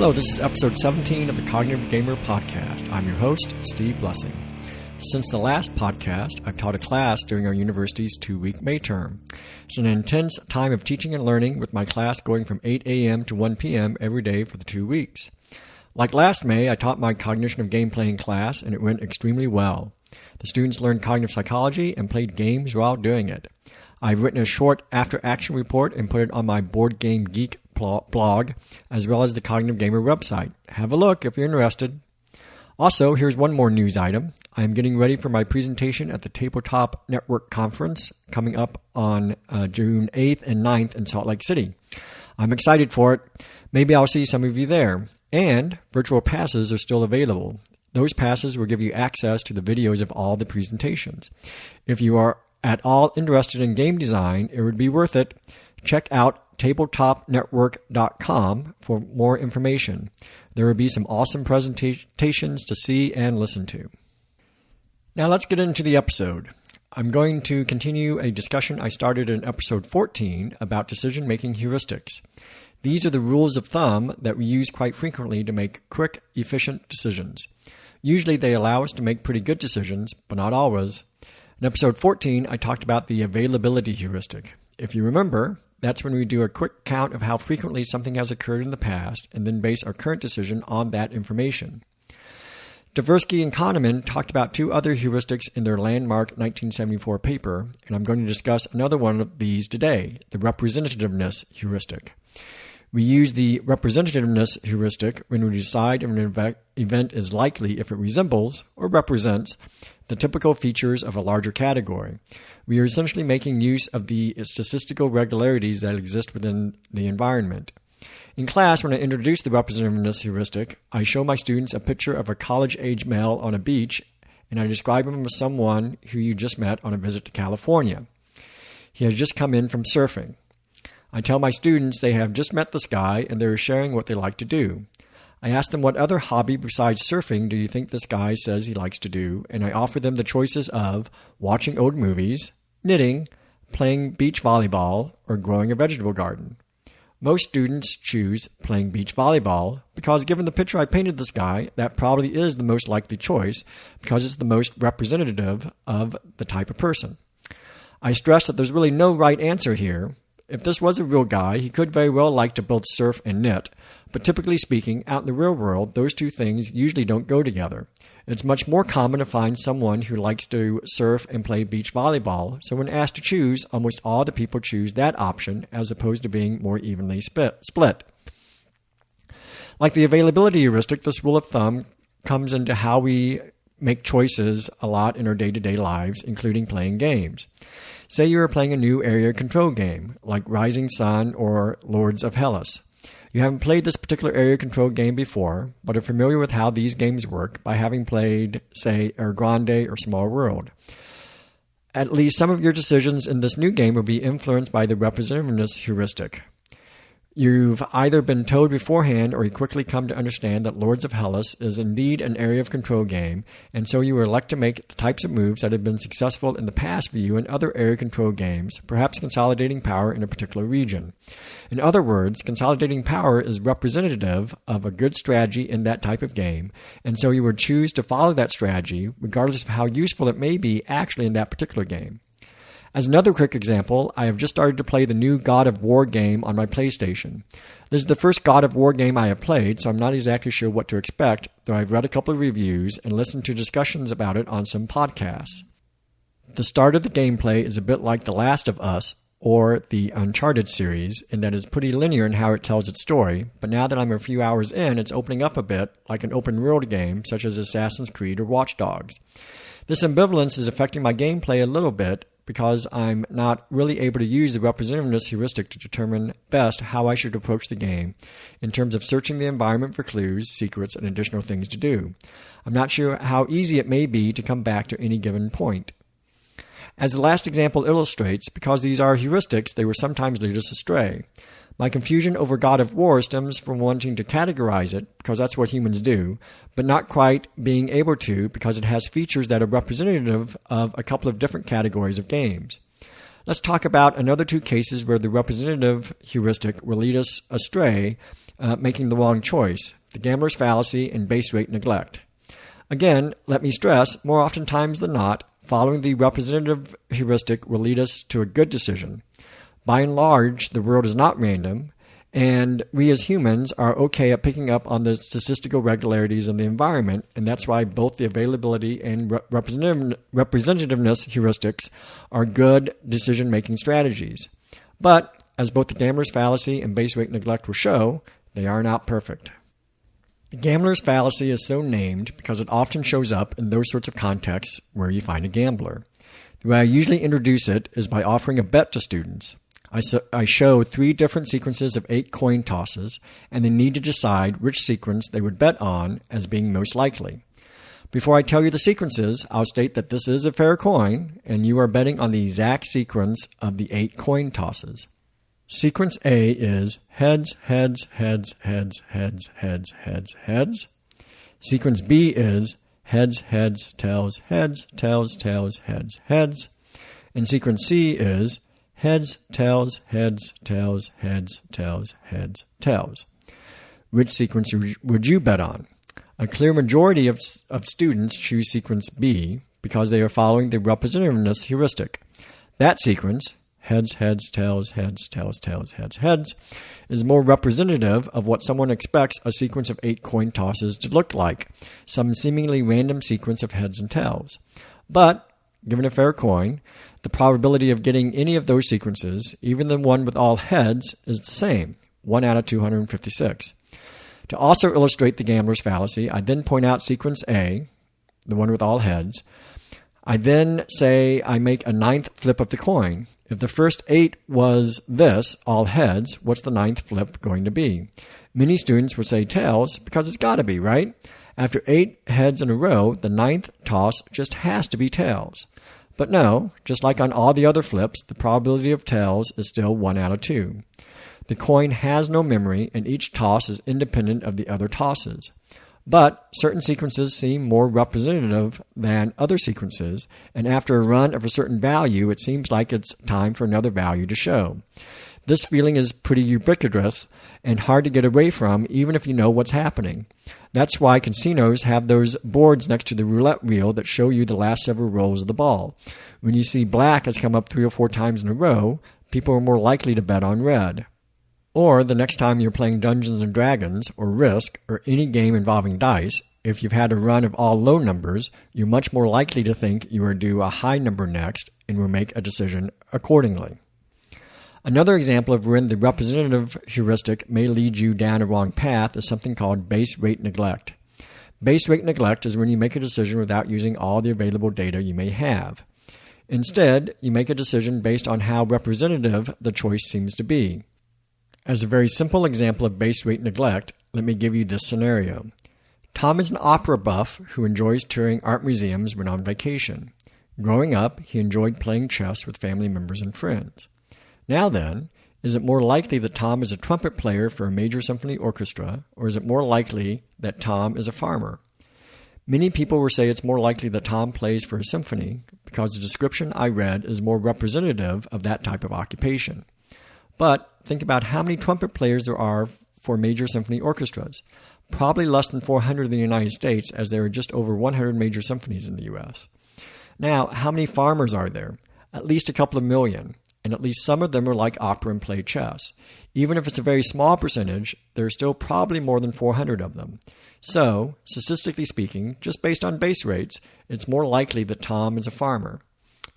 Hello, this is episode 17 of the Cognitive Gamer Podcast. I'm your host, Steve Blessing. Since the last podcast, I've taught a class during our university's 2-week May term. It's an intense time of teaching and learning with my class going from 8 a.m. to 1 p.m. every day for the 2 weeks. Like last May, I taught my Cognition of Game Playing class, and it went extremely well. The students learned cognitive psychology and played games while doing it. I've written a short after-action report and put it on my Board Game Geek blog, as well as the Cognitive Gamer website. Have a look if you're interested. Also, here's one more news item. I'm getting ready for my presentation at the Tabletop Network Conference coming up on June 8th and 9th in Salt Lake City. I'm excited for it. Maybe I'll see some of you there. And virtual passes are still available. Those passes will give you access to the videos of all the presentations. If you are at all interested in game design, it would be worth it. Check out tabletopnetwork.com for more information. There will be some awesome presentations to see and listen to. Now let's get into the episode. I'm going to continue a discussion I started in episode 14 about decision-making heuristics. These are the rules of thumb that we use quite frequently to make quick, efficient decisions. Usually they allow us to make pretty good decisions, but not always. In episode 14, I talked about the availability heuristic. If you remember, that's when we do a quick count of how frequently something has occurred in the past and then base our current decision on that information. Tversky and Kahneman talked about two other heuristics in their landmark 1974 paper, and I'm going to discuss another one of these today, the representativeness heuristic. We use the representativeness heuristic when we decide if an event is likely if it resembles or represents the typical features of a larger category. We are essentially making use of the statistical regularities that exist within the environment. In class, when I introduce the representativeness heuristic, I show my students a picture of a college-age male on a beach, and I describe him as someone who you just met on a visit to California. He has just come in from surfing. I tell my students they have just met this guy and they're sharing what they like to do. I ask them what other hobby besides surfing do you think this guy says he likes to do, and I offer them the choices of watching old movies, knitting, playing beach volleyball, or growing a vegetable garden. Most students choose playing beach volleyball because given the picture I painted this guy, that probably is the most likely choice because it's the most representative of the type of person. I stress that there's really no right answer here. If this was a real guy, he could very well like to both surf and knit, but typically speaking, out in the real world, those two things usually don't go together. It's much more common to find someone who likes to surf and play beach volleyball, so when asked to choose, almost all the people choose that option as opposed to being more evenly split. Like the availability heuristic, this rule of thumb comes into how we make choices a lot in our day-to-day lives, including playing games. Say you are playing a new area control game, like Rising Sun or Lords of Hellas. You haven't played this particular area control game before, but are familiar with how these games work by having played, say, Air Grande or Small World. At least some of your decisions in this new game will be influenced by the representativeness heuristic. You've either been told beforehand or you quickly come to understand that Lords of Hellas is indeed an area of control game, and so you elect to make the types of moves that have been successful in the past for you in other area control games, perhaps consolidating power in a particular region. In other words, consolidating power is representative of a good strategy in that type of game, and so you would choose to follow that strategy regardless of how useful it may be actually in that particular game. As another quick example, I have just started to play the new God of War game on my PlayStation. This is the first God of War game I have played, so I'm not exactly sure what to expect, though I've read a couple of reviews and listened to discussions about it on some podcasts. The start of the gameplay is a bit like The Last of Us or the Uncharted series, in that it's pretty linear in how it tells its story, but now that I'm a few hours in, it's opening up a bit like an open-world game such as Assassin's Creed or Watch Dogs. This ambivalence is affecting my gameplay a little bit, because I'm not really able to use the representativeness heuristic to determine best how I should approach the game in terms of searching the environment for clues, secrets, and additional things to do. I'm not sure how easy it may be to come back to any given point. As the last example illustrates, because these are heuristics, they will sometimes lead us astray. My confusion over God of War stems from wanting to categorize it, because that's what humans do, but not quite being able to because it has features that are representative of a couple of different categories of games. Let's talk about another two cases where the representative heuristic will lead us astray making the wrong choice, the gambler's fallacy and base rate neglect. Again, let me stress, more oftentimes than not, following the representative heuristic will lead us to a good decision. By and large, the world is not random, and we as humans are okay at picking up on the statistical regularities of the environment, and that's why both the availability and representativeness heuristics are good decision-making strategies. But, as both the gambler's fallacy and base rate neglect will show, they are not perfect. The gambler's fallacy is so named because it often shows up in those sorts of contexts where you find a gambler. The way I usually introduce it is by offering a bet to students. I show 3 different sequences of 8 coin tosses, and they need to decide which sequence they would bet on as being most likely. Before I tell you the sequences, I'll state that this is a fair coin, and you are betting on the exact sequence of the 8 coin tosses. Sequence A is heads, heads, heads, heads, heads, heads, heads, heads. Sequence B is heads, heads, tails, heads, tails, tails, heads, heads. And sequence C is heads, tails, heads, tails, heads, tails, heads, tails. Which sequence would you bet on? A clear majority of students choose sequence B because they are following the representativeness heuristic. That sequence, heads, heads, tails, heads, tails, tails, heads, heads, is more representative of what someone expects a sequence of 8 coin tosses to look like, some seemingly random sequence of heads and tails. But, given a fair coin, the probability of getting any of those sequences, even the one with all heads, is the same, 1 out of 256. To also illustrate the gambler's fallacy, I then point out sequence A, the one with all heads. I then say I make a 9th flip of the coin. If the first 8 was this, all heads, what's the 9th flip going to be? Many students would say tails because it's got to be, right? After 8 heads in a row, the 9th toss just has to be tails. But no, just like on all the other flips, the probability of tails is still 1 out of 2. The coin has no memory, and each toss is independent of the other tosses. But certain sequences seem more representative than other sequences, and after a run of a certain value, it seems like it's time for another value to show. This feeling is pretty ubiquitous and hard to get away from even if you know what's happening. That's why casinos have those boards next to the roulette wheel that show you the last several rolls of the ball. When you see black has come up 3 or 4 times in a row, people are more likely to bet on red. Or the next time you're playing Dungeons & Dragons or Risk or any game involving dice, if you've had a run of all low numbers, you're much more likely to think you are due a high number next and will make a decision accordingly. Another example of when the representative heuristic may lead you down a wrong path is something called base rate neglect. Base rate neglect is when you make a decision without using all the available data you may have. Instead, you make a decision based on how representative the choice seems to be. As a very simple example of base rate neglect, let me give you this scenario. Tom is an opera buff who enjoys touring art museums when on vacation. Growing up, he enjoyed playing chess with family members and friends. Now then, is it more likely that Tom is a trumpet player for a major symphony orchestra, or is it more likely that Tom is a farmer? Many people will say it's more likely that Tom plays for a symphony because the description I read is more representative of that type of occupation. But think about how many trumpet players there are for major symphony orchestras. Probably less than 400 in the United States, as there are just over 100 major symphonies in the U.S. Now, how many farmers are there? At least a couple of million, and at least some of them are like opera and play chess. Even if it's a very small percentage, there are still probably more than 400 of them. So, statistically speaking, just based on base rates, it's more likely that Tom is a farmer,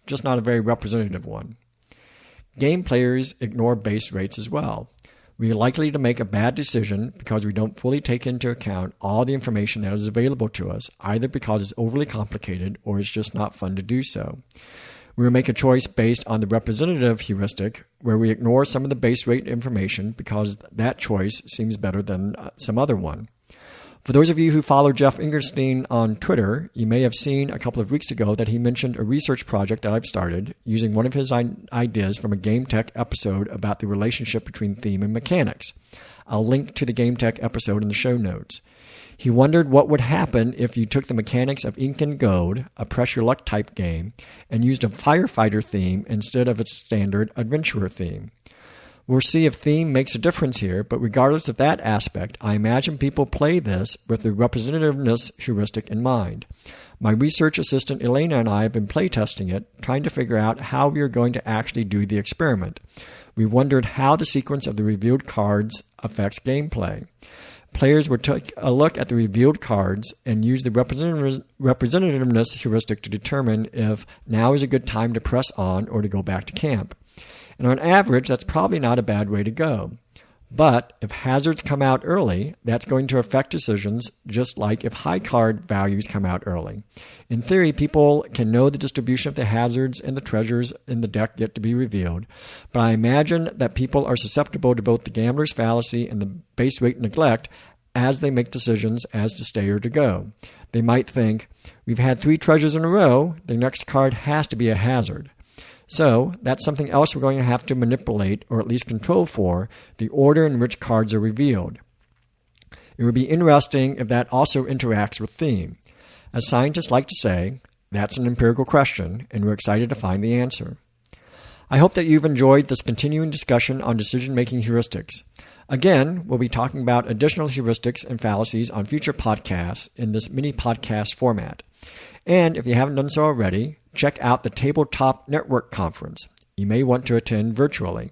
just not a very representative one. Game players ignore base rates as well. We are likely to make a bad decision because we don't fully take into account all the information that is available to us, either because it's overly complicated or it's just not fun to do so. We will make a choice based on the representative heuristic, where we ignore some of the base rate information because that choice seems better than some other one. For those of you who follow Jeff Ingerstein on Twitter, you may have seen a couple of weeks ago that he mentioned a research project that I've started using one of his ideas from a Game Tech episode about the relationship between theme and mechanics. I'll link to the Game Tech episode in the show notes. He wondered what would happen if you took the mechanics of Ink and Gold, a pressure luck type game, and used a firefighter theme instead of its standard adventurer theme. We'll see if theme makes a difference here, but regardless of that aspect, I imagine people play this with the representativeness heuristic in mind. My research assistant Elena and I have been playtesting it, trying to figure out how we are going to actually do the experiment. We wondered how the sequence of the revealed cards affects gameplay. Players would take a look at the revealed cards and use the representativeness heuristic to determine if now is a good time to press on or to go back to camp. And on average, that's probably not a bad way to go. But if hazards come out early, that's going to affect decisions just like if high card values come out early. In theory, people can know the distribution of the hazards and the treasures in the deck yet to be revealed, but I imagine that people are susceptible to both the gambler's fallacy and the base rate neglect as they make decisions as to stay or to go. They might think, we've had 3 treasures in a row, the next card has to be a hazard. So that's something else we're going to have to manipulate or at least control for, the order in which cards are revealed. It would be interesting if that also interacts with theme. As scientists like to say, that's an empirical question, and we're excited to find the answer. I hope that you've enjoyed this continuing discussion on decision-making heuristics. Again, we'll be talking about additional heuristics and fallacies on future podcasts in this mini podcast format. And if you haven't done so already, check out the Tabletop Network Conference. You may want to attend virtually.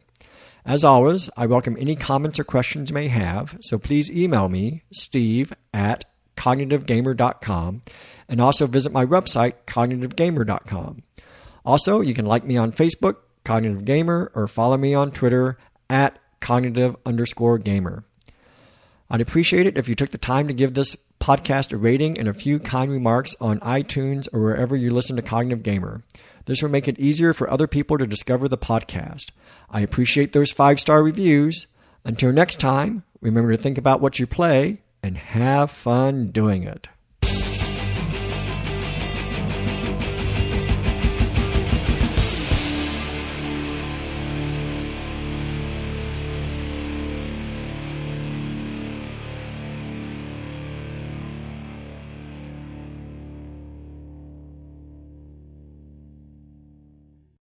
As always, I welcome any comments or questions you may have, so please email me, steve@cognitivegamer.com, and also visit my website, cognitivegamer.com. Also, you can like me on Facebook, Cognitive Gamer, or follow me on Twitter @cognitive_gamer. I'd appreciate it if you took the time to give this podcast a rating and a few kind remarks on iTunes or wherever you listen to Cognitive Gamer. This will make it easier for other people to discover the podcast. I appreciate those 5-star reviews. Until next time, remember to think about what you play and have fun doing it.